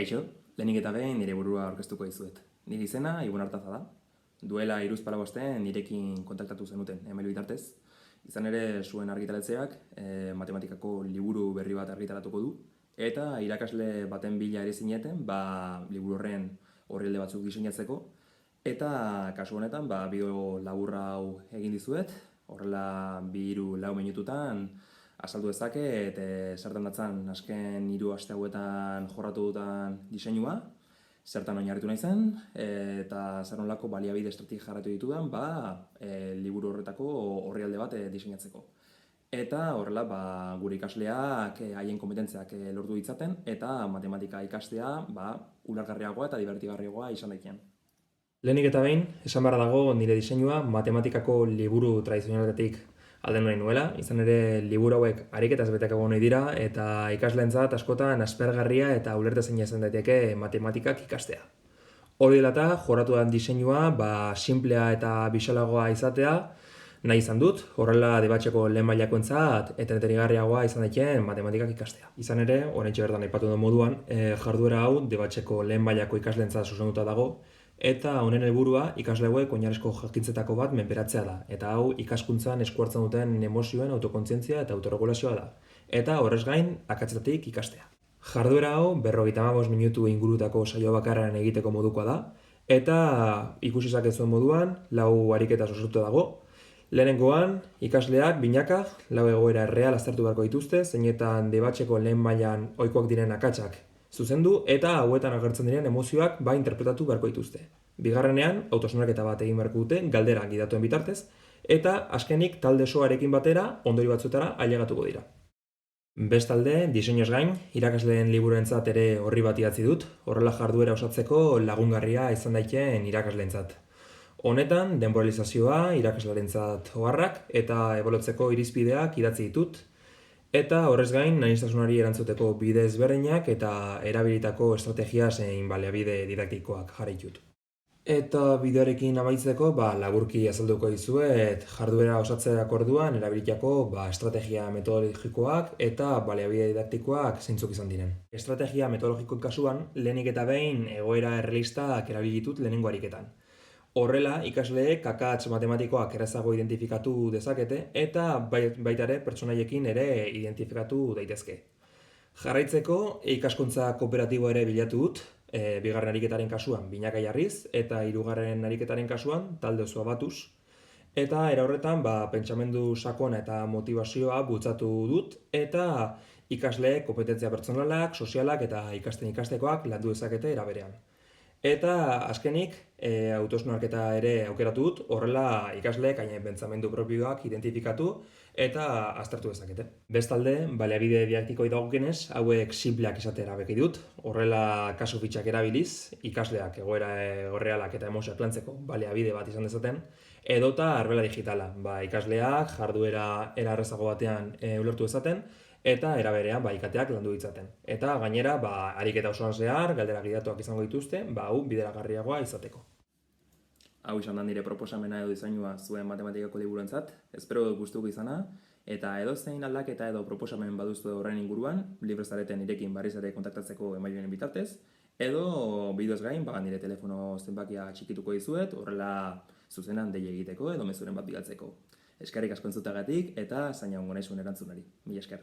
Kaixo, lehenik eta behin nire burua aurkeztuko dizuet. Nire izena Ibon Artaza da. Duela 3-4 nirekin kontaktatu zenuten emailu bitartez. Izan ere zuen argitaletzeak matematikako liburu berri bat argitaratuko du. Eta irakasle baten bila ere zineten, liburu horren orrialde batzuk diseinatzeko. Eta kasu honetan, bideo laburra hau egin dizuet. Horrela 2-4 minututan azaldu dezaket zertan datzan azken 3 aste hauetan jorratu dutan diseinua, zertan oinarritu nahi zen, eta zer nolako baliabide estrategia jarratu ditudan, liburu horretako orrialde bat diseinatzeko. Eta horrela gure ikasleak haien kompetentziak lortu ditzaten, eta matematika ikastea ulergarriagoa eta divertigarriagoa izan daitean. Lehenik eta behin, esan beharra dago nire diseinua matematikako liburu tradizionaletik alde nahi nuela, izan ere liburu hauek ariketaz beteko nahi dira eta ikasleentzat askotan aspergarria eta ulertezina izan daiteke matematikak ikastea. Hori dela eta jorratu den diseinua sinplea eta bisalagoa izatea nahi izan dut, horrela debatzeko lehen mailakoentzat eta entretenigarriagoa izan daitekeen matematikak ikastea. Izan ere, oraintxe bertan aipatu den moduan, jarduera hau debatzeko lehen mailako ikasleentzat zuzenduta dago, eta honen helburua ikasle hauek oinarrizko jakintzetako bat menperatzea da, eta hau ikaskuntzan esku hartzen duten emozioen autokontzientzia eta autorregulazioa da, eta horrez gain akatsetatik ikastea. Jarduera hau 55 minutu ingurutako saio bakarraren egiteko modukoa da, eta ikusi zakezuen moduan 4 ariketaz osatuta dago. Lehenengoan, ikasleak binaka 4 egoera erreal aztertu beharko dituzte, zeinetan debatzeko lehen mailan ohikoak diren akatsak zuzendu eta hauetan agertzen diren emozioak interpretatu beharko dituzte. Bigarrenean, autosonarketa bat egin beharko dute galdera gidatuen bitartez, eta azkenik talde osoarekin batera ondorio batzuetara ailegatuko dira. Bestalde, diseinuz gain, irakasleen liburuentzat ere orri bat idatzi dut, horrela jarduera osatzeko lagungarria izan daitekeen irakasleentzat. Honetan, denboralizazioa, irakaslearentzat oharrak eta ebaluatzeko irizpideak idatzi ditut, eta horrez gain, aniztasunari erantzuteko bide ezberdinak eta erabilitako estrategia zein baliabide didaktikoak jarri ditut. Eta bideoarekin amaitzeko, laburki azalduko dizuet jarduera osatzerako orduan erabilitako estrategia metodologikoak eta baliabide didaktikoak zeintzuk izan diren. Estrategia metodologikoen kasuan, lehenik eta behin egoera errealistak erabili ditut lehenengo ariketan. Horrela, ikasleek akats matematikoak errazago identifikatu dezakete eta baita ere pertsonaiekin ere identifikatu daitezke. Jarraitzeko, ikaskuntza kooperatibo ere bilatu dut, bigarren ariketaren kasuan binaka jarriz eta hirugarren ariketaren kasuan talde osoa batuz. Eta era horretan, pentsamendu sakona eta motivazioa bultzatu dut eta ikasleek kompetentzia pertsonalak, sozialak eta ikasten ikastekoak landu dezakete era berean. Eta azkenik, autosonarketa ere aukeratu dut, horrela ikasleek haien pentsamendu propioak identifikatu eta aztertu dezakete. Bestalde, baliabide didaktikoei dagokienez, hauek sinpleak izatera erabaki dut, horrela kasu fitxak erabiliz, ikasleak egoera errealak eta emozioak lantzeko baliabide bat izan dezaten, edota arbela digitala, ikasleak jarduera era errazago batean ulertu dezaten, eta era berean ikateak landu ditzaten. Eta gainera, ariketa osoan zehar, galdera gidatuak izango dituzte, hau bideragarriagoa izateko. Hau izan da nire proposamena edo diseinua zuen matematikako liburuentzat, espero dut gustuko izana, eta edozein aldaketa edo proposamen baduzue horren inguruan, libre zareten nirekin berriz ere kontaktatzeko emailen bitartez, edo bideoz gain, nire telefono zenbakia txikituko dizuet, horrela zuzenan dei egiteko edo mezuren bat bidaltzeko. Eskerrik asko entzutagatik eta zaina ongo naizuen erantzunari. Mila esker.